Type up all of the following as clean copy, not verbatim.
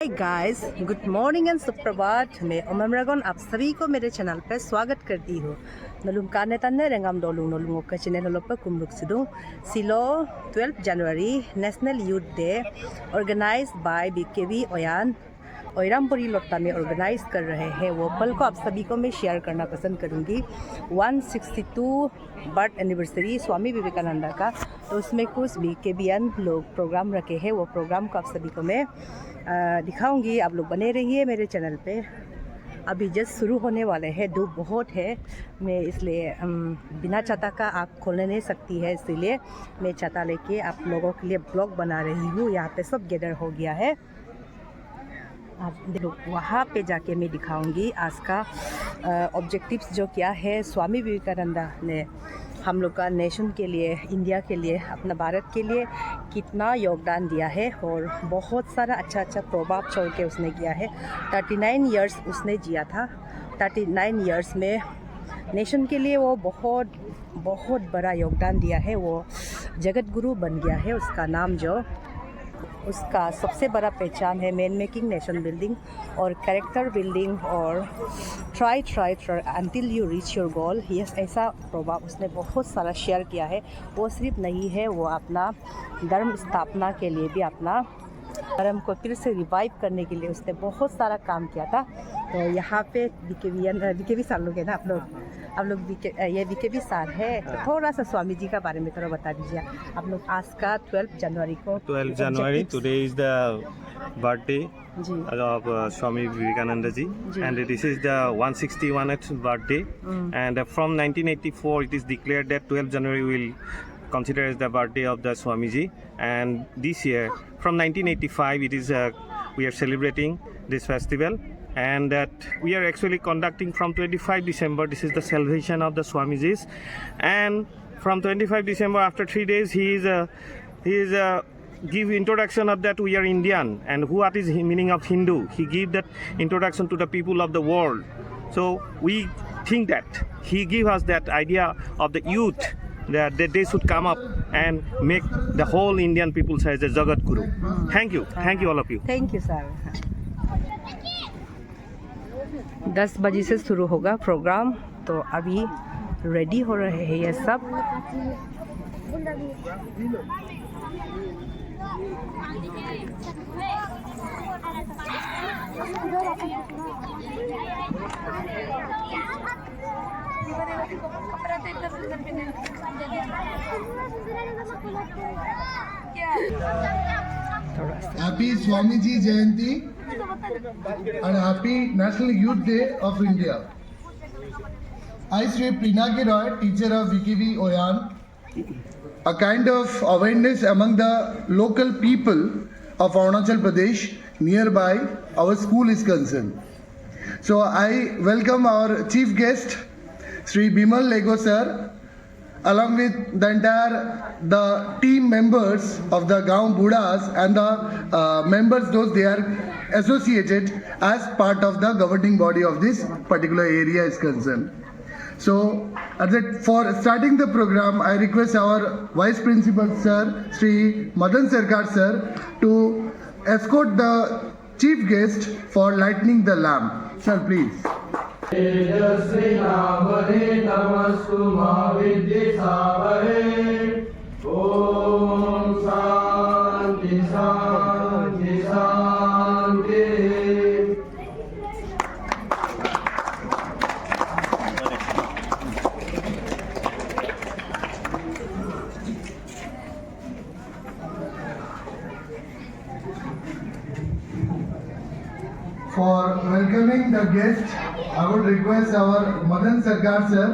Hi guys, good morning and सुप्रभात। मैं उमम रगन आप सभी को मेरे चैनल पर स्वागत करती हूँ। नलुम काने तन्ने रेंगाम डोलुंग नलुम का चैनल हलो पर कुमलुक सिदुं सिलो 12 जनवरी national youth day organise by BKV ओयान ओइरामपुरी लोट्टा में ऑर्गेनाइज कर रहे हैं। वो पल को आप सभी को मैं शेयर करना पसंद करूंगी। 162 बर्थ एनिवर्सरी स्वामी विवेकानंद का, तो उसमें कुछ बीकेवीएन लोग प्रोग्राम रखे हैं। वो प्रोग्राम को आप सभी को मैं दिखाऊंगी। आप लोग बने रहिए मेरे चैनल पे। अभी जस्ट शुरू होने वाले हैं, धूप बहुत है, मैं इसलिए बिना छाता का आप खोलने नहीं सकती है, इसीलिए मैं छाता लेके आप लोगों के लिए ब्लॉग बना रही हूँ। यहाँ पे सब गैदर हो गया है, आप देखो वहाँ पे जाके मैं दिखाऊंगी आज का ऑब्जेक्टिव्स जो क्या है। स्वामी विवेकानंद ने हम लोग का नेशन के लिए, इंडिया के लिए, अपना भारत के लिए कितना योगदान दिया है और बहुत सारा अच्छा प्रभाव छोड़ के उसने किया है। 39 इयर्स उसने जिया था। 39 इयर्स में नेशन के लिए वो बहुत बड़ा योगदान दिया है। वो जगत गुरु बन गया है। उसका नाम जो उसका सबसे बड़ा पहचान है मैन मेकिंग नेशन बिल्डिंग और कैरेक्टर बिल्डिंग और try until you reach your goal. ये ऐसा प्रभाव उसने बहुत सारा शेयर किया है। वो सिर्फ नहीं है, वो अपना धर्म स्थापना के लिए भी, अपना धर्म को फिर से रिवाइव करने के लिए उसने बहुत सारा काम किया था। तो यहाँ पे बीकेवी साल लोग है ना, आप लोग ये बीकेवी साल है, तो थोड़ा सा स्वामी जी का बारे में थोड़ा बता दीजिए आप लोग। आज का 12 जनवरी को, 12 January, today is the birthday of Swami Vivekananda ji, and this is the 161th birthday. And from 1984 it is declared that 12 January will consider as the birthday of the Swamiji, and this year from 1985 it is we are celebrating this festival, and that we are actually conducting from 25 December. This is the celebration of the Swamijis, and from 25 December after 3 days he is give introduction of that we are Indian and what is meaning of Hindu. He give that introduction to the people of the world. So we think that he give us that idea of the youth, that they should come up and make the whole Indian people as a Jagat Guru. Thank you all of you. Thank you sir. 10 बजे से शुरू होगा programme, तो अभी ready हो रहे हैं ये सब। Happy Swamiji Jayanti and Happy National Youth Day of India. I, Sri Pinaki Roy, teacher of VKV Oyan, a kind of awareness among the local people of Arunachal Pradesh nearby our school is concerned. So I welcome our chief guest, Sri Bimal Lego sir, along with the team members of the Gaon Budas and the members those they are associated as part of the governing body of this particular area is concerned. So for starting the program, I request our Vice Principal Sir, Sri Madan Sarkar Sir, to escort the chief guest for lighting the lamp. Sir, please. Om Shanti Shanti Shanti. For welcoming the guest, I would request our Madan Sarkar sir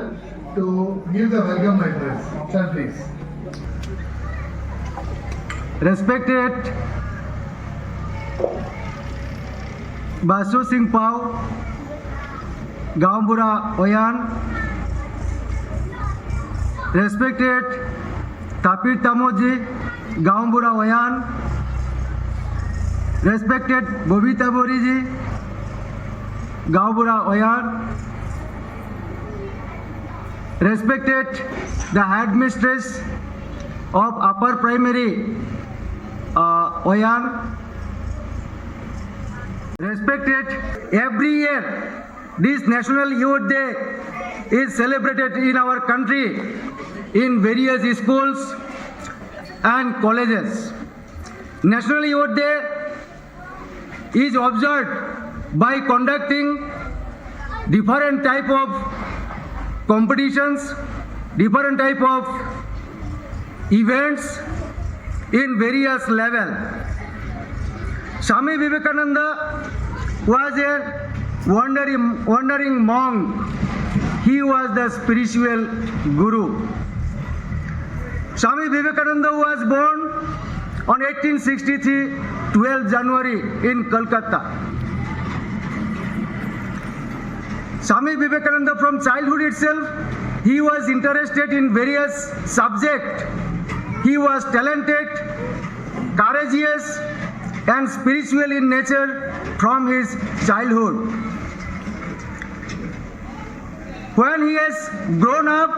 to give the welcome address. Sir, please. Respected Basu Singh Pau, Gaon Bura Oyan, respected Tapir Tamoji, Gaon Bura Oyan, respected Bobita Boriji, Gaon Bura Oyan, respected the headmistress of upper primary Oyan, Respected, every year this National Youth Day is celebrated in our country in various schools and colleges. National Youth Day is observed by conducting different type of competitions, different type of events in various level. Swami Vivekananda was a wandering monk. He was the spiritual guru. Swami Vivekananda was born on 1863, 12 January in Kolkata. Swami Vivekananda from childhood itself, he was interested in various subjects. He was talented, courageous and spiritual in nature from his childhood. When he has grown up,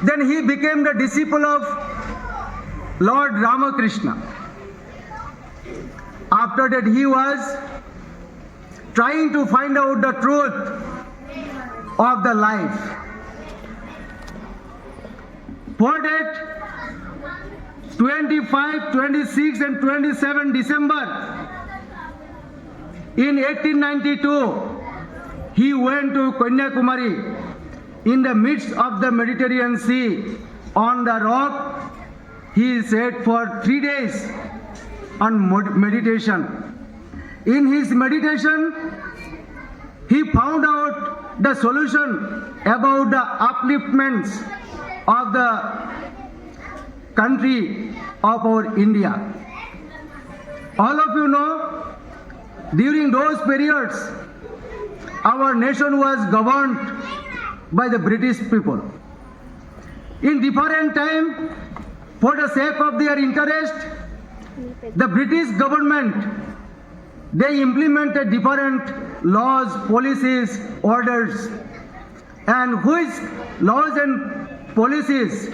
then he became the disciple of Lord Ramakrishna. After that, he was trying to find out the truth of the life. For that, 25, 26 and 27 December in 1892, he went to Kanyakumari in the midst of the Mediterranean Sea. On the rock, he sat for 3 days on meditation. In his meditation, he found out the solution about the upliftments of the country of our India. All of you know, during those periods, our nation was governed by the British people. In different time, for the sake of their interest, the British government, they implemented different laws, policies, orders, and which laws and policies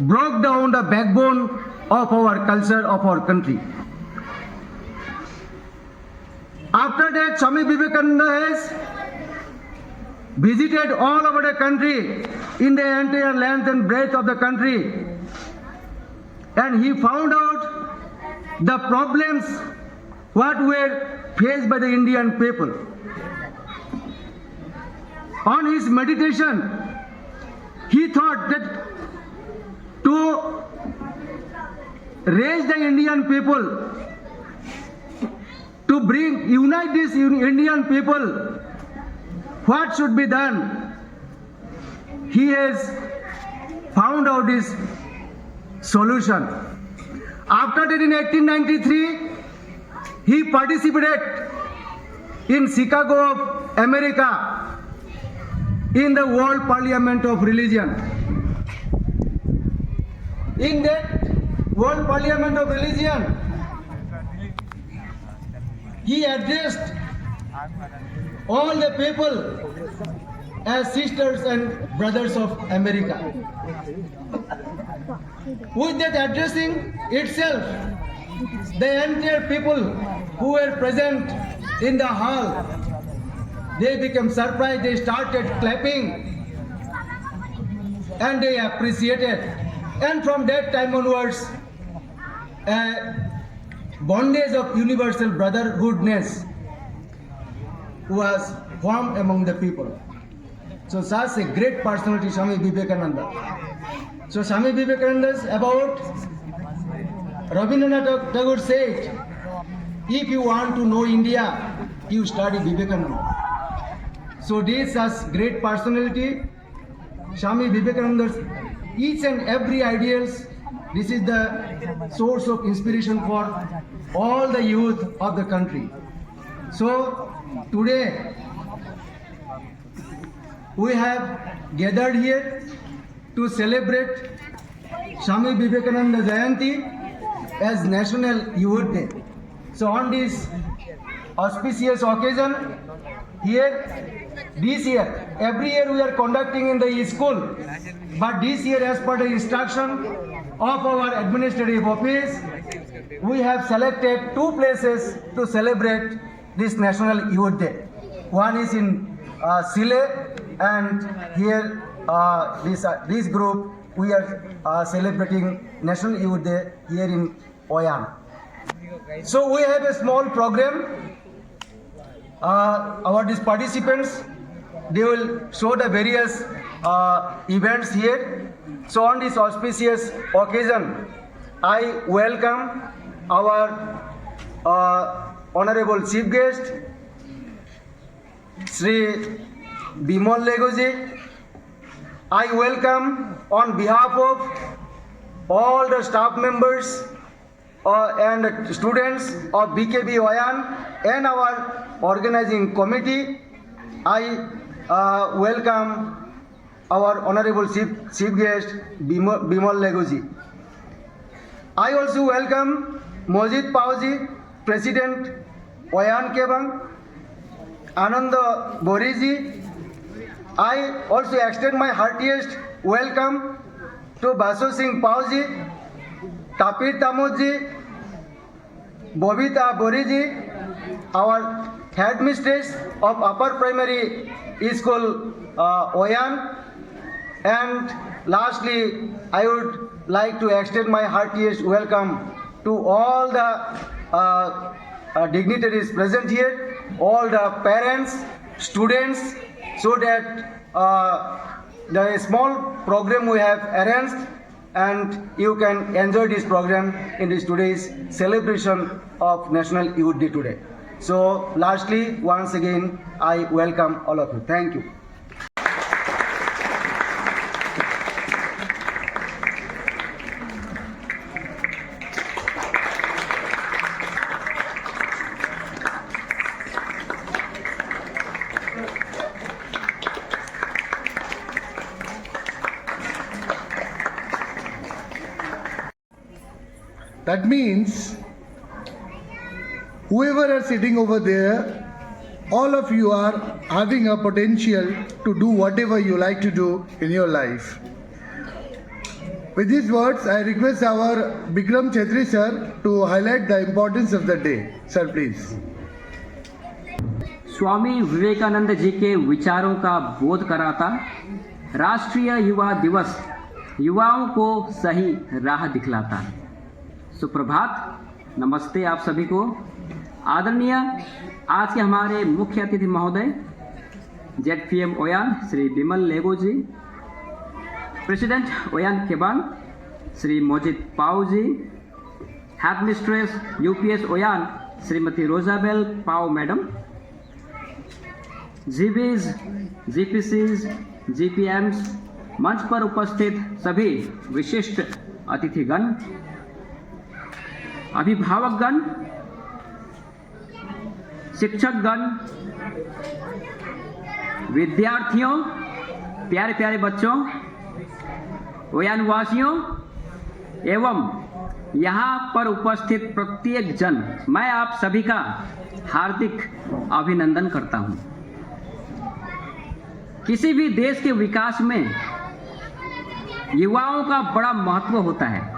broke down the backbone of our culture, of our country. After that, Swami Vivekananda has visited all over the country, in the entire length and breadth of the country, and he found out the problems what were faced by the Indian people. On his meditation, he thought that to raise the Indian people, to unite this Indian people, what should be done? He has found out this solution. After that, in 1893, he participated in Chicago of America in the World Parliament of Religion. In that World Parliament of Religion, he addressed all the people as sisters and brothers of America. With that addressing itself, the entire people who were present in the hall, they became surprised, they started clapping and they appreciated. And from that time onwards, a bondage of universal brotherhoodness was formed among the people. So such a great personality, Swami Vivekananda. So Swami Vivekananda, about Rabindranath Tagore said, if you want to know India, you study Vivekananda. So this is great personality, Swami Vivekananda's each and every ideals. This is the source of inspiration for all the youth of the country. So today we have gathered here to celebrate Swami Vivekananda Jayanti as National Youth Day. So on this auspicious occasion, this year, every year we are conducting in the school, but this year as per the instruction of our administrative office, we have selected two places to celebrate this National Youth Day. One is in Sile, and here this group we are celebrating National Youth Day here in Oyan. So we have a small program. Our these participants, they will show the various events here. So on this auspicious occasion, I welcome our Honorable Chief Guest, Sri Bimal Legoji. I welcome on behalf of all the staff members and students of BKB Oyan and our organizing committee. I welcome our Honorable Chief Guest Bimal Legoji. I also welcome Mojid Pauji, President Oyan Kebang, Ananda Boriji. I also extend my heartiest welcome to Basu Singh Pauji, Tapir Tamodji, Bobita Boriji, our headmistress of Upper Primary School Oyan. And lastly, I would like to extend my heartiest welcome to all the dignitaries present here, all the parents, students, so that the small program we have arranged, and you can enjoy this program in this today's celebration of National Youth Day today. So lastly, once again, I welcome all of you. Thank you. That means whoever are sitting over there, all of you are having a potential to do whatever you like to do in your life. With these words, I request our Bikram Chetri sir to highlight the importance of the day. Sir, please. Swami Vivekananda ji के विचारों का बोध कराता राष्ट्रीय युवा दिवस युवाओं को सही राह दिखलाता। सुप्रभात, नमस्ते आप सभी को। आदरणीय आज के हमारे मुख्य अतिथि महोदय ZPM ओयान श्री बिमल लेगो जी, प्रेसिडेंट ओयान केबांग श्री मोजिद पाओ जी, हेडमिस्ट्रेस UPS ओयान श्रीमती रोजाबेल पाओ मैडम, GBs, GPCs, GPMs, मंच पर उपस्थित सभी विशिष्ट अतिथिगण, अभिभावकगण, शिक्षकगण, विद्यार्थियों, प्यारे प्यारे बच्चों, ओयानवासियों एवं यहाँ पर उपस्थित प्रत्येक जन, मैं आप सभी का हार्दिक अभिनंदन करता हूँ। किसी भी देश के विकास में युवाओं का बड़ा महत्व होता है,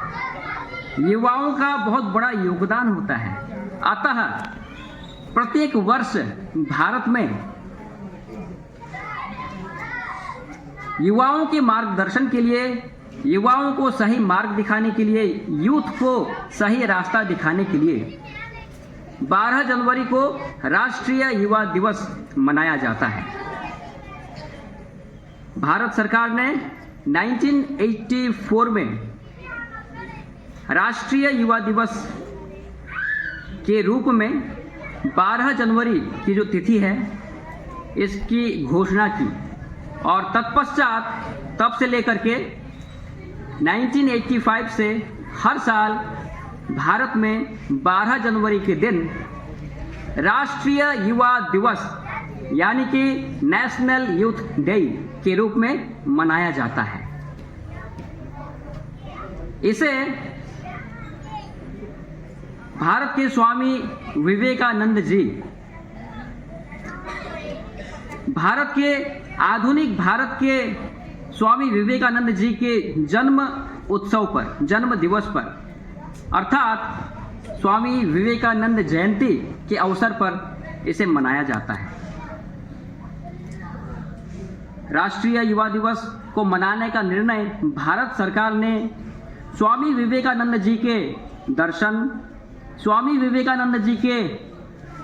युवाओं का बहुत बड़ा योगदान होता है। अतः प्रत्येक वर्ष भारत में युवाओं के मार्गदर्शन के लिए, युवाओं को सही मार्ग दिखाने के लिए, यूथ को सही रास्ता दिखाने के लिए 12 जनवरी को राष्ट्रीय युवा दिवस मनाया जाता है। भारत सरकार ने 1984 में राष्ट्रीय युवा दिवस के रूप में 12 जनवरी की जो तिथि है इसकी घोषणा की, और तत्पश्चात तब से लेकर के 1985 से हर साल भारत में 12 जनवरी के दिन राष्ट्रीय युवा दिवस यानी कि नेशनल यूथ डे के रूप में मनाया जाता है। इसे भारत के स्वामी विवेकानंद जी, भारत के आधुनिक भारत के स्वामी विवेकानंद जी के जन्म उत्सव पर, जन्म दिवस पर, अर्थात स्वामी विवेकानंद जयंती के अवसर पर इसे मनाया जाता है। राष्ट्रीय युवा दिवस को मनाने का निर्णय भारत सरकार ने स्वामी विवेकानंद जी के दर्शन, स्वामी विवेकानंद जी के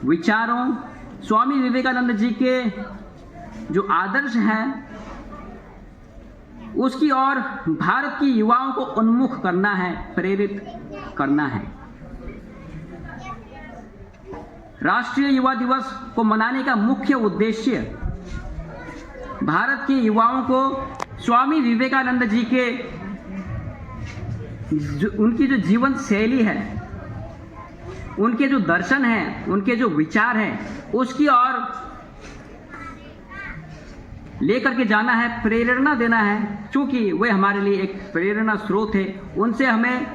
विचारों, स्वामी विवेकानंद जी के जो आदर्श हैं उसकी ओर भारत की युवाओं को उन्मुख करना है, प्रेरित करना है। राष्ट्रीय युवा दिवस को मनाने का मुख्य उद्देश्य भारत के युवाओं को स्वामी विवेकानंद जी के उनकी जो जीवन शैली है, उनके जो दर्शन हैं, उनके जो विचार हैं, उसकी ओर लेकर के जाना है, प्रेरणा देना है, क्योंकि वे हमारे लिए एक प्रेरणा स्रोत है। उनसे हमें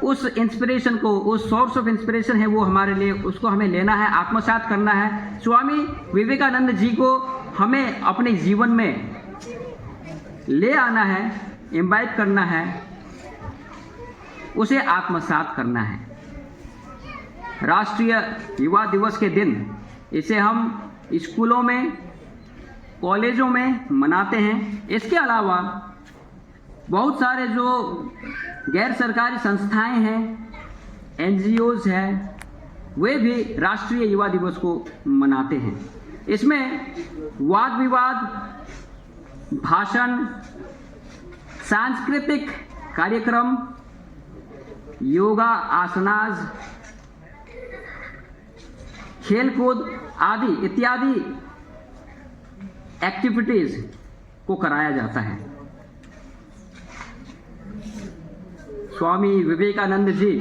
उस इंस्पिरेशन को, उस सोर्स ऑफ इंस्पिरेशन है वो हमारे लिए, उसको हमें लेना है, आत्मसात करना है। स्वामी विवेकानंद जी को हमें अपने जीवन में ले आना है, इम्बाइब करना है, उसे आत्मसात करना है। राष्ट्रीय युवा दिवस के दिन इसे हम स्कूलों में, कॉलेजों में मनाते हैं। इसके अलावा बहुत सारे जो गैर सरकारी संस्थाएं हैं, NGOs हैं, वे भी राष्ट्रीय युवा दिवस को मनाते हैं। इसमें वाद विवाद, भाषण, सांस्कृतिक कार्यक्रम, योगा, आसनाज, खेलकूद आदि इत्यादि एक्टिविटीज को कराया जाता है। स्वामी विवेकानंद जी,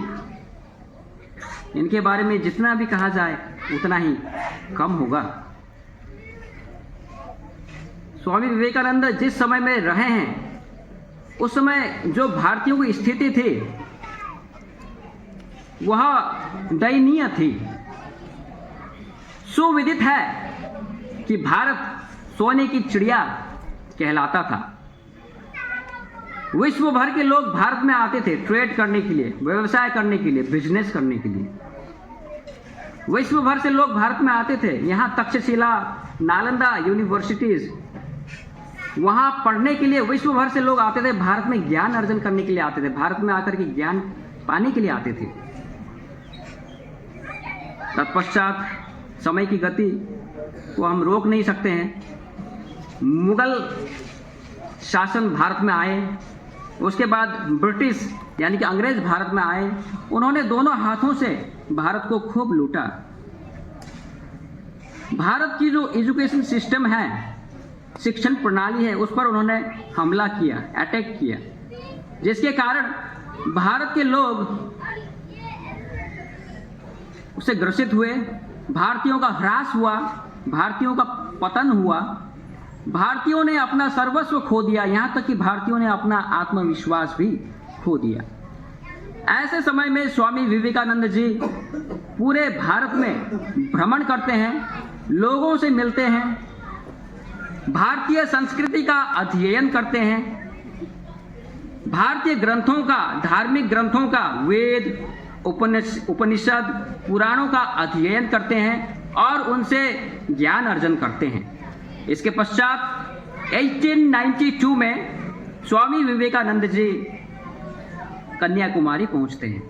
इनके बारे में जितना भी कहा जाए उतना ही कम होगा। स्वामी विवेकानंद जिस समय में रहे हैं, उस समय जो भारतीयों की स्थिति थी वह दयनीय थी। सुविदित है कि भारत सोने की चिड़िया कहलाता था। विश्व भर के लोग भारत में आते थे ट्रेड करने के लिए, व्यवसाय करने के लिए, बिजनेस करने के लिए। विश्व भर से लोग भारत में आते थे। यहाँ तक्षशिला, नालंदा यूनिवर्सिटीज, वहाँ पढ़ने के लिए विश्व भर से लोग आते थे। भारत में ज्ञान अर्जन करने के लिए आते थे, भारत में आकर के ज्ञान पाने के लिए आते थे। तत्पश्चात समय की गति को हम रोक नहीं सकते हैं। मुगल शासन भारत में आए, उसके बाद ब्रिटिश यानी कि अंग्रेज भारत में आए। उन्होंने दोनों हाथों से भारत को खूब लूटा। भारत की जो एजुकेशन सिस्टम है, शिक्षण प्रणाली है, उस पर उन्होंने हमला किया, अटैक किया, जिसके कारण भारत के लोग उससे ग्रसित हुए। भारतीयों का ह्रास हुआ, भारतीयों का पतन हुआ, भारतीयों ने अपना सर्वस्व खो दिया, यहाँ तक कि भारतीयों ने अपना आत्मविश्वास भी खो दिया। ऐसे समय में स्वामी विवेकानंद जी पूरे भारत में भ्रमण करते हैं, लोगों से मिलते हैं, भारतीय संस्कृति का अध्ययन करते हैं, भारतीय ग्रंथों का, धार्मिक ग्रंथों का, वेद, उपनिषद, पुराणों का अध्ययन करते हैं और उनसे ज्ञान अर्जन करते हैं। इसके पश्चात 1892 में स्वामी विवेकानंद जी कन्याकुमारी पहुंचते हैं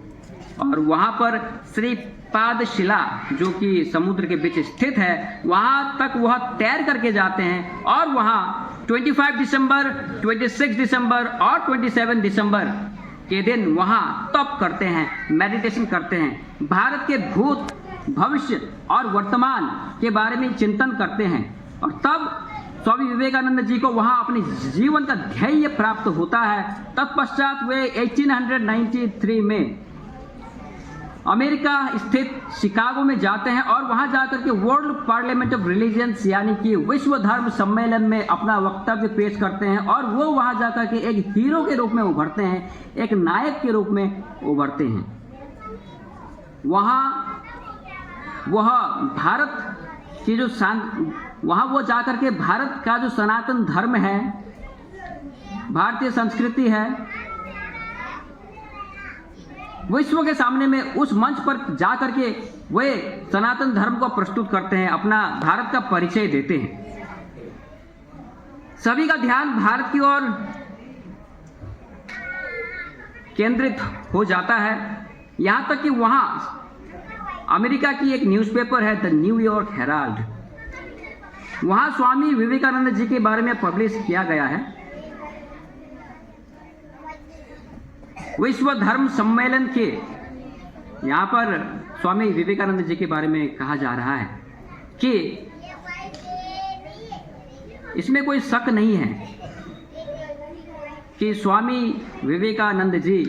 और वहां पर श्रीपादशिला, जो कि समुद्र के बीच स्थित है, वहां तक वह तैर करके जाते हैं और वहां 25 दिसंबर, 26 दिसंबर और 27 दिसंबर के दिन वहां तप करते हैं, मेडिटेशन करते हैं, भारत के भूत, भविष्य और वर्तमान के बारे में चिंतन करते हैं। और तब स्वामी विवेकानंद जी को वहां अपने जीवन का ध्येय प्राप्त होता है। तत्पश्चात वे 1893 में अमेरिका स्थित शिकागो में जाते हैं और वहां जाकर के वर्ल्ड पार्लियामेंट ऑफ रिलीजियंस यानी कि विश्व धर्म सम्मेलन में अपना वक्तव्य पेश करते हैं और वो वहां जाकर के एक हीरो के रूप में उभरते हैं, एक नायक के रूप में उभरते हैं। वहां वह भारत की जो वहां वो जाकर के भारत का जो सनातन धर्म है, भारतीय संस्कृति है, विश्व के सामने में उस मंच पर जा करके वे सनातन धर्म को प्रस्तुत करते हैं, अपना भारत का परिचय देते हैं। सभी का ध्यान भारत की ओर केंद्रित हो जाता है, यहां तक कि वहां अमेरिका की एक न्यूज़पेपर है द न्यूयॉर्क हेराल्ड, वहां स्वामी विवेकानंद जी के बारे में पब्लिश किया गया है। विश्व धर्म सम्मेलन के यहाँ पर स्वामी विवेकानंद जी के बारे में कहा जा रहा है कि इसमें कोई शक नहीं है कि स्वामी विवेकानंद जी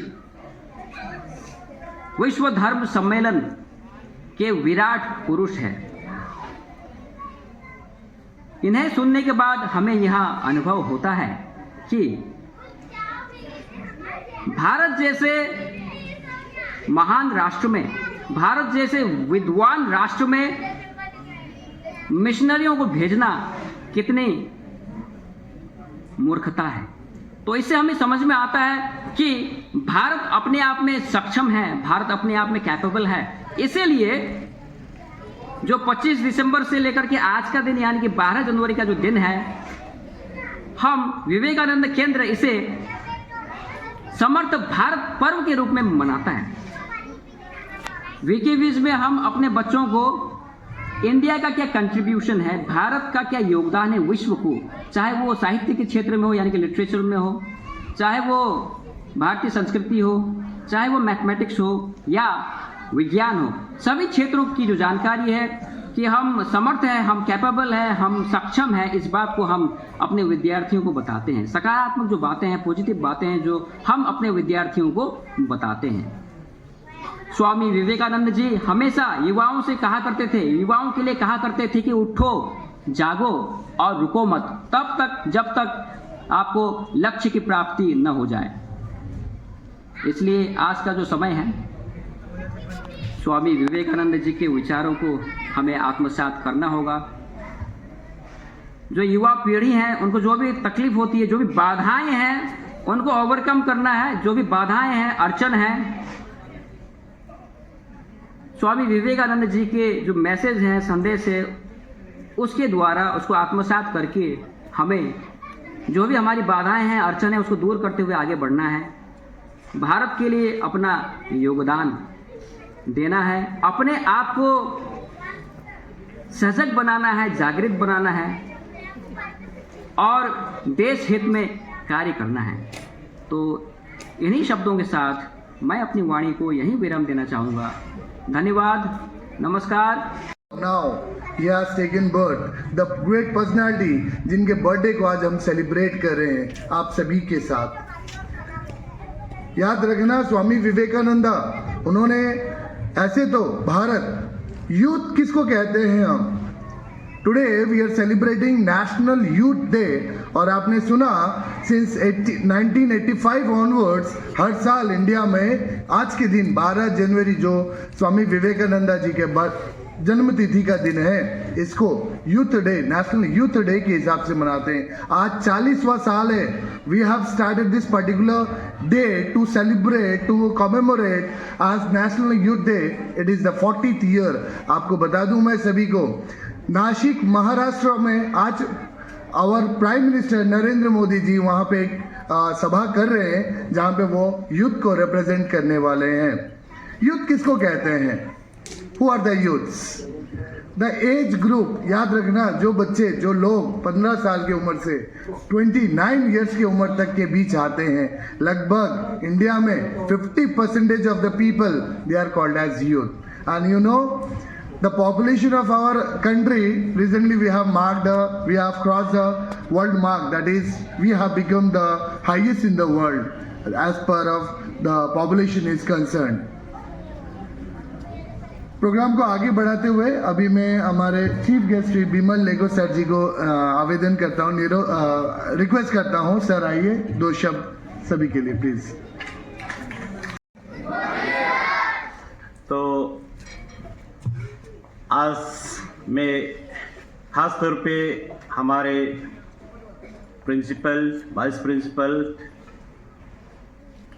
विश्व धर्म सम्मेलन के विराट पुरुष हैं। इन्हें सुनने के बाद हमें यह अनुभव होता है कि भारत जैसे महान राष्ट्र में, भारत जैसे विद्वान राष्ट्र में मिशनरियों को भेजना कितनी मूर्खता है। तो इससे हमें समझ में आता है कि भारत अपने आप में सक्षम है, भारत अपने आप में कैपेबल है। इसीलिए जो 25 दिसंबर से लेकर के आज का दिन यानी कि 12 जनवरी का जो दिन है, हम विवेकानंद केंद्र इसे समर्थ भारत पर्व के रूप में मनाता है। विकीवीज में हम अपने बच्चों को इंडिया का क्या कंट्रीब्यूशन है, भारत का क्या योगदान है विश्व को, चाहे वो साहित्य के क्षेत्र में हो यानी कि लिटरेचर में हो, चाहे वो भारतीय संस्कृति हो, चाहे वो मैथमेटिक्स हो या विज्ञान हो, सभी क्षेत्रों की जो जानकारी है कि हम समर्थ हैं, हम कैपेबल हैं, हम सक्षम हैं, इस बात को हम अपने विद्यार्थियों को बताते हैं। सकारात्मक जो बातें हैं, पॉजिटिव बातें हैं जो हम अपने विद्यार्थियों को बताते हैं। स्वामी विवेकानंद जी हमेशा युवाओं से कहा करते थे, युवाओं के लिए कहा करते थे कि उठो, जागो और रुको मत, तब तक जब तक आपको लक्ष्य की प्राप्ति न हो जाए। इसलिए आज का जो समय है, स्वामी विवेकानंद जी के विचारों को हमें आत्मसात करना होगा। जो युवा पीढ़ी है उनको जो भी तकलीफ होती है, जो भी बाधाएं हैं, उनको ओवरकम करना है। जो भी बाधाएं हैं, अड़चन है, स्वामी विवेकानंद जी के जो मैसेज हैं, संदेश है, उसके द्वारा उसको आत्मसात करके हमें जो भी हमारी बाधाएं हैं, अड़चन है, उसको दूर करते हुए आगे बढ़ना है। भारत के लिए अपना योगदान देना है, अपने आप को सजग बनाना है, जागृत बनाना है और देश हित में कार्य करना है। तो इन्हीं शब्दों के साथ मैं अपनी वाणी को यहीं विराम देना चाहूँगा। धन्यवाद, नमस्कार। Now he has taken birth, the great personality जिनके बर्थडे को आज हम सेलिब्रेट कर रहे हैं आप सभी के साथ। याद रखना, स्वामी विवेकानंद उन्होंने ऐसे तो भारत यूथ किसको कहते हैं हम, today we are celebrating national youth day. और आपने सुना सिंस 1985 ऑनवर्ड्स हर साल इंडिया में आज के दिन 12 जनवरी जो स्वामी विवेकानंद जी के जन्मतिथि का दिन है, इसको youth day, national youth day के हिसाब से मनाते हैं। आज 40वां साल है। We have started this particular day to celebrate, to commemorate आज national youth day. It is the 40th year. आपको बता दूं मैं सभी को, नासिक महाराष्ट्र में आज our prime minister Narendra Modi ji वहाँ पे एक सभा कर रहे हैं जहाँ पे वो यूथ को रिप्रेजेंट करने वाले हैं। यूथ किसको कहते हैं? Who are the youths? The age group, याद रखना, जो बच्चे, जो लोग 15 साल की उम्र से 29 ईयर्स की उम्र तक के बीच आते हैं, लगभग इंडिया में 50% of the people they are called as youth. And you know, the population of our country, recently we have crossed the world mark, that is we have become the highest in the world as per of the population is concerned. Programme को आगे बढ़ाते हुए अभी मैं हमारे chief guest Shri Bimal Lego sir ji को आवेदन करता हूँ, रिक्वेस्ट करता हूँ, सर आइए, 2 शब्द सभी के लिए प्लीज। तो आज मैं खास तौर पे हमारे principal, vice principal,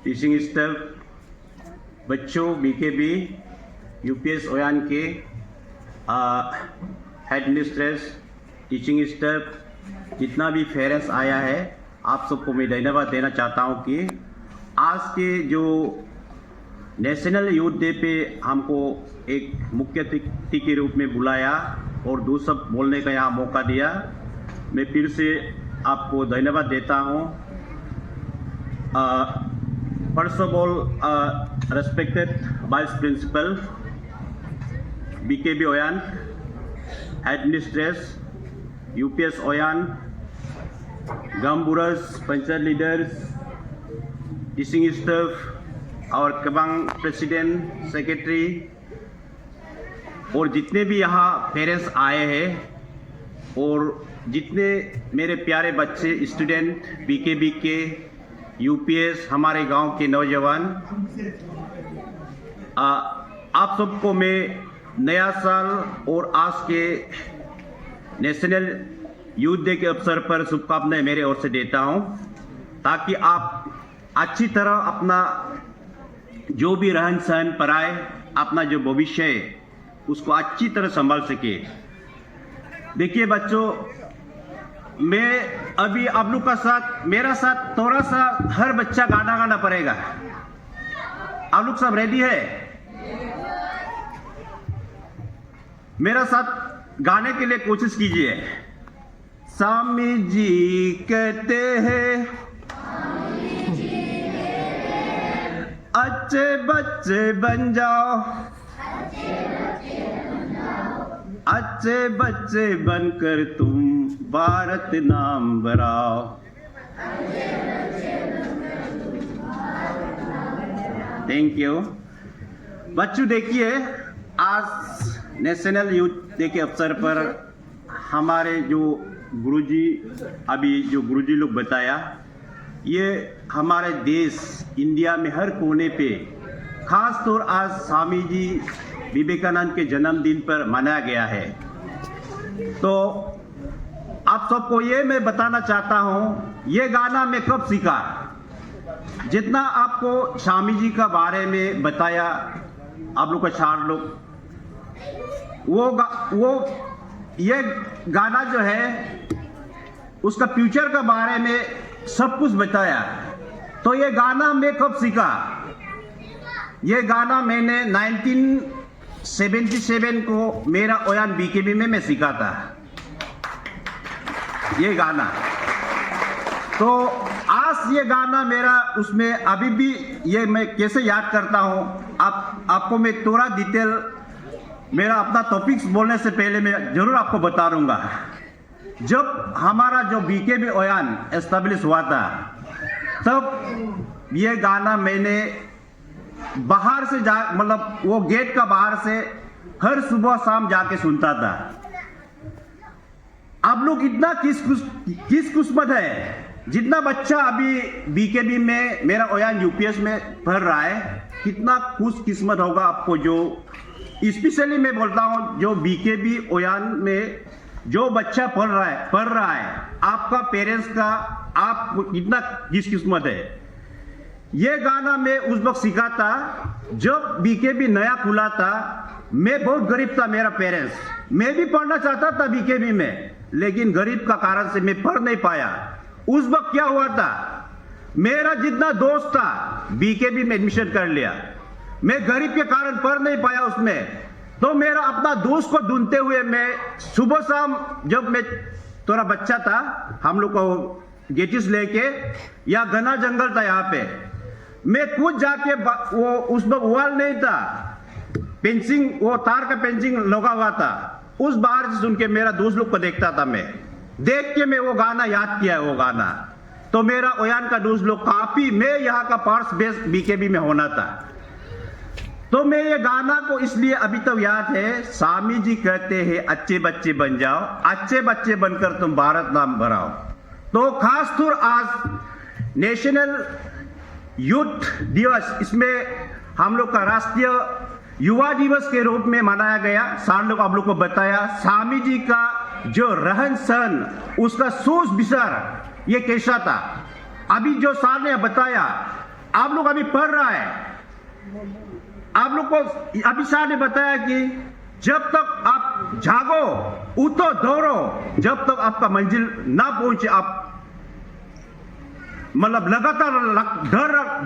teaching staff बच्चों बीकेबी यूपीएस ओयान के हेड मिस्ट्रेस, टीचिंग स्टाफ, जितना भी पेरेंट्स आया है, आप सबको मैं धन्यवाद देना चाहता हूँ कि आज के जो नेशनल यूथ डे पे हमको एक मुख्य अतिथि के रूप में बुलाया और दो शब्द बोलने का यहाँ मौका दिया। मैं फिर से आपको धन्यवाद देता हूँ। First of all, respected vice principal BKB ओयान, हेड मिस्ट्रेस यूपीएस ओयान, गम्बुरस, पंचायत लीडर्स, टीचिंग स्टाफ और कबांग प्रेसिडेंट, सेक्रेटरी और जितने भी यहाँ पेरेंट्स आए हैं और जितने मेरे प्यारे बच्चे स्टूडेंट बीकेबी के, यूपीएस, हमारे गांव के नौजवान, आप सबको मैं नया साल और आज के नेशनल यूथ डे के अवसर पर शुभकामनाएं मेरे ओर से देता हूं, ताकि आप अच्छी तरह अपना जो भी रहन सहन पराए, अपना जो भविष्य है उसको अच्छी तरह संभाल सके। देखिए बच्चों, मैं अभी आप लोग का साथ, मेरा साथ थोड़ा सा हर बच्चा गाना गाना पड़ेगा। आप लोग सब रेडी है? मेरा साथ गाने के लिए कोशिश कीजिए। स्वामी जी कहते हैं अच्छे बच्चे बन जाओ, अच्छे बच्चे बनकर तुम भारत नाम बढ़ाओ। थैंक यू बच्चों। देखिए, आज नेशनल यूथ डे के अवसर पर हमारे जो गुरुजी, अभी जो गुरुजी लोग बताया, ये हमारे देश इंडिया में हर कोने पे खास तौर आज स्वामी जी विवेकानंद के जन्मदिन पर मनाया गया है। तो आप सबको ये मैं बताना चाहता हूँ, ये गाना मैं कब सीखा। जितना आपको स्वामी जी का बारे में बताया आप लोग का चार लोग, वो ये गाना जो है उसका फ्यूचर के बारे में सब कुछ बताया। तो ये गाना मैं कब सीखा? ये गाना मैंने 1977 को मेरा ओयान बीकेबी में मैं सीखा था ये गाना। तो आज ये गाना मेरा उसमें अभी भी ये मैं कैसे याद करता हूँ, आपको मैं थोड़ा डिटेल मेरा अपना टॉपिक्स बोलने से पहले मैं जरूर आपको बता दूंगा। जब हमारा जो बीकेबी ओयान एस्टेब्लिश हुआ था, तब ये गाना मैंने बाहर से मतलब वो गेट का बाहर से हर सुबह शाम जाके सुनता था। आप लोग इतना किस किस्मत है, जितना बच्चा अभी बीकेबी में मेरा ओयान यूपीएस में पढ़ रहा है, कितना खुश किस्मत होगा आपको। जो स्पेशली मैं बोलता हूँ, जो बीकेबी ओयान में जो बच्चा पढ़ रहा है, आपका पेरेंट्स का आप कितना किस्मत है। ये गाना मैं उस वक्त सीखा था जब बीकेबी नया खुला था। मैं बहुत गरीब था, मेरा पेरेंट्स, मैं भी पढ़ना चाहता था बीकेबी में, लेकिन गरीब का कारण से मैं पढ़ नहीं पाया। उस वक्त क्या हुआ था, मेरा जितना दोस्त था बीकेबी में एडमिशन कर लिया, मैं गरीब के कारण पढ़ नहीं पाया उसमें। तो मेरा अपना दोस्त को ढूंढते हुए मैं सुबह शाम, जब मैं थोड़ा बच्चा था, हम लोग को गेटिस लेके, या घना जंगल था यहाँ पे, मैं खुद जाके वो उस वक्त वॉल नहीं था, पेंसिंग, वो तार का पेंसिंग लगा हुआ था, उस बाहर से सुन के मेरा दोस्त लोग को देखता था। मैं देख के मैं वो गाना याद किया, वो गाना। तो मेरा ओयान का दोस्त लोग काफी, मैं यहाँ का पार्ट्स बेस बीकेबी में होना था। तो मैं ये गाना को इसलिए अभी तक याद है, स्वामी जी कहते हैं अच्छे बच्चे बन जाओ, अच्छे बच्चे बनकर तुम भारत नाम बढ़ाओ। तो खास तौर आज नेशनल यूथ दिवस, इसमें हम लोग का राष्ट्रीय युवा दिवस के रूप में मनाया गया। सार लोग आप लोग को बताया स्वामी जी का जो रहन सहन, उसका सोच विचार ये कैसा था। अभी जो सार ने बताया, आप लोग अभी पढ़ रहा है, आप लोग को अभी शाह ने बताया कि जब तक आप जागो, उठो, दौड़ो, जब तक आपका मंजिल ना पहुंचे, आप मतलब लगातार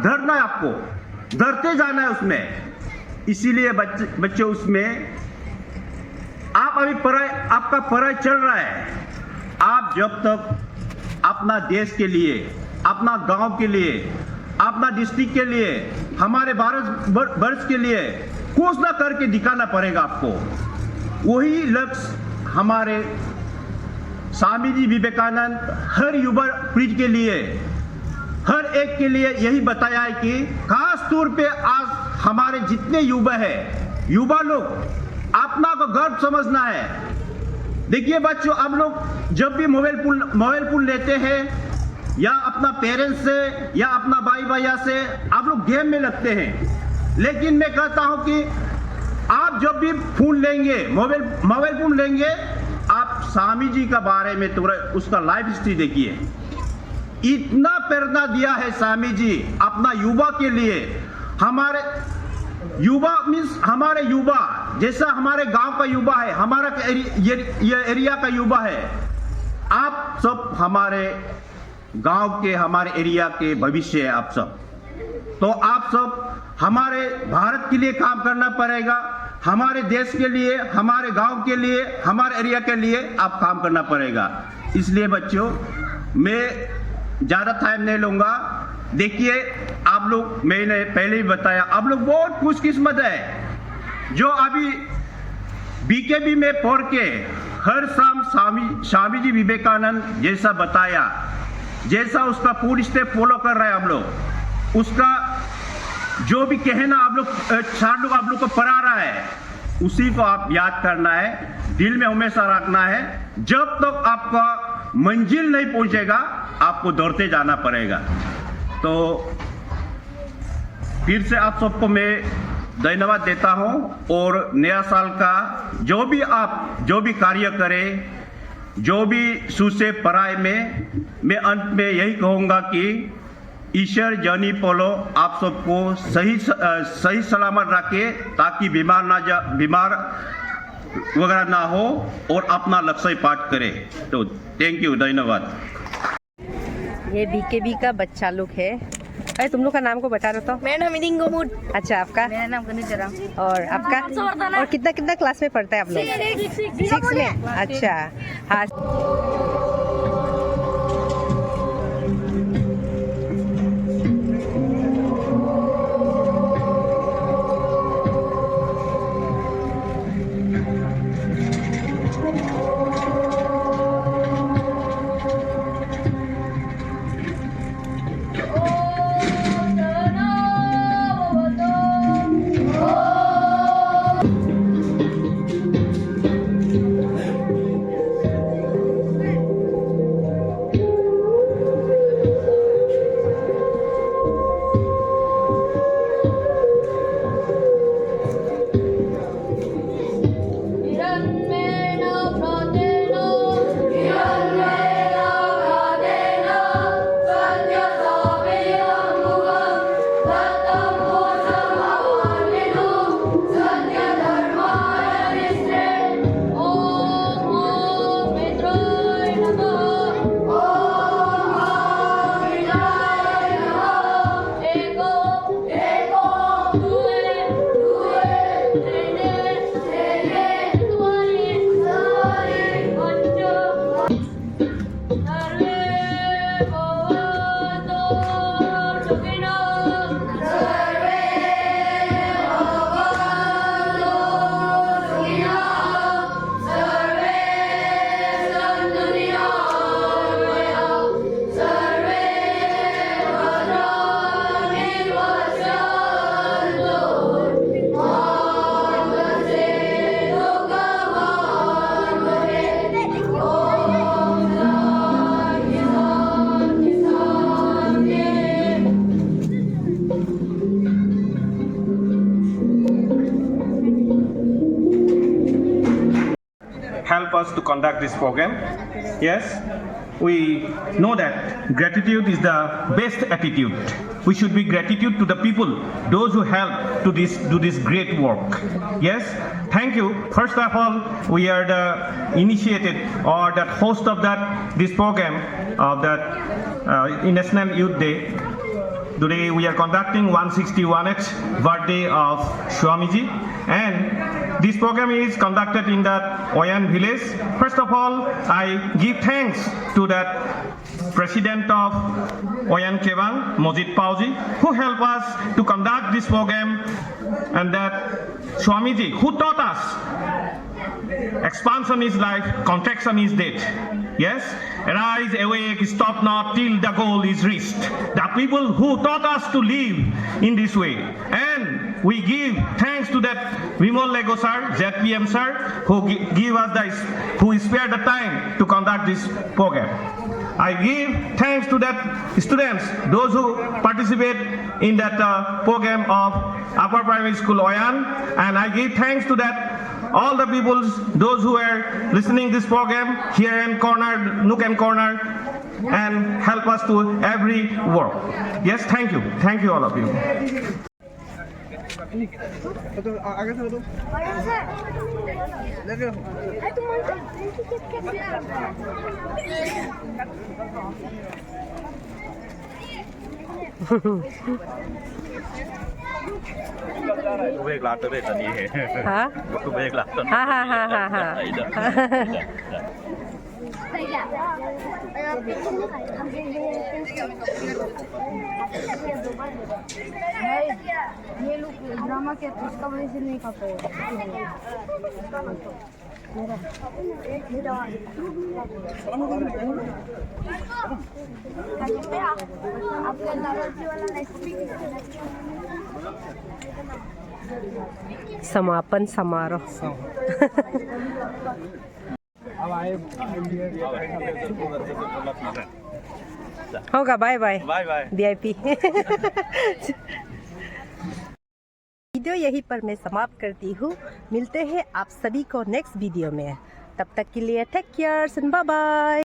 धरना है, आपको धरते जाना है उसमें। इसीलिए बच्चे उसमें आप अभी आपका पढ़ाई चल रहा है। आप जब तक अपना देश के लिए, अपना गांव के लिए, अपना डिस्ट्रिक्ट के लिए, हमारे भारत वर्ष के लिए कुछ ना करके दिखाना पड़ेगा आपको। वही लक्ष्य हमारे स्वामी जी विवेकानंद हर युवा पीढ़ी के लिए, हर एक के लिए यही बताया है कि खास तौर पे आज हमारे जितने युवा है, युवा लोग अपना को गर्व समझना है। देखिए बच्चों, आप लोग जब भी मोबाइल फोन लेते हैं या अपना पेरेंट्स से या अपना भाई भैया से आप लोग गेम में लगते हैं, लेकिन मैं कहता हूं कि आप जब भी फोन लेंगे, मोबाइल फोन लेंगे, आप स्वामी जी का बारे में थोड़ा उसका लाइफ हिस्ट्री देखिए। इतना प्रेरणा दिया है स्वामी जी अपना युवा के लिए। हमारे युवा मीन्स हमारे युवा, जैसा हमारे गांव का युवा है, हमारा ये एरिया का युवा है। आप सब हमारे गांव के, हमारे एरिया के भविष्य है आप सब। तो आप सब हमारे भारत के लिए काम करना पड़ेगा, हमारे देश के लिए, हमारे गांव के लिए, हमारे एरिया के लिए आप काम करना पड़ेगा। इसलिए बच्चों, मैं ज़्यादा टाइम नहीं लूँगा। देखिए आप लोग, मैंने पहले ही बताया, आप लोग बहुत खुशकिस्मत है जो अभी बीकेबी में पढ़ के हर शाम स्वामी जी विवेकानंद जैसा बताया, जैसा उसका पूरी स्टेप फॉलो कर रहे हैं आप लोग। उसका जो भी कहना आप लोग आप लोग को पढ़ा रहा है, उसी को आप याद करना है, दिल में हमेशा रखना है। जब तक आपका मंजिल नहीं पहुंचेगा, आपको दौड़ते जाना पड़ेगा। तो फिर से आप सबको मैं धन्यवाद देता हूं। और नया साल का जो भी कार्य करें, जो भी सुसे पढ़ाई में, मैं अंत में यही कहूंगा कि ईश्वर जनी पोलो आप सबको सही सलामत रखे, ताकि बीमार वगैरह ना हो और अपना लक्ष्य पाठ करे। तो थैंक यू, धन्यवाद। ये बीकेबी का बच्चा लोग है। अरे तुम लोग का नाम को बता रहे तो? मेरा नाम इदिंग गोमुड। अच्छा, आपका? मेरा नाम कनिजरा। और आपका? और कितना क्लास में पढ़ता है आप लोग? 6 में। अच्छा, हाँ। Help us to conduct this program. Yes? we know that gratitude is the best attitude. We should be gratitude to the people, those who help to do this great work. Yes, thank you. First of all, we are the initiated or the host of this program of that National Youth Day. Today we are conducting 161th birthday of Swamiji, and this program is conducted in that Oyan village. First of all, I give thanks to that President of Oyan Kebang, Mojit Pauji, who helped us to conduct this program, and that Swamiji, who taught us expansion is life, contraction is death. Yes, rise, awake, stop not till the goal is reached. The people who taught us to live in this way, and we give thanks to that Vimal Lego sir, ZPM sir, who give us who spared the time to conduct this program. I give thanks to that students, those who participate in that program of Upper Primary School Oyan, and I give thanks to that all the people, those who are listening this program here in corner, nook and corner, and help us to every work. Yes, thank you all of you. हाँ ये लोग drama के उसका वजह से नहीं खा पाए आपके दादाजी वाला समापन समारोह होगा। Bye bye VIP। वीडियो यहीं पर मैं समाप्त करती हूँ। मिलते हैं आप सभी को नेक्स्ट वीडियो में। तब तक के लिए टेक केयर, बाय बाय।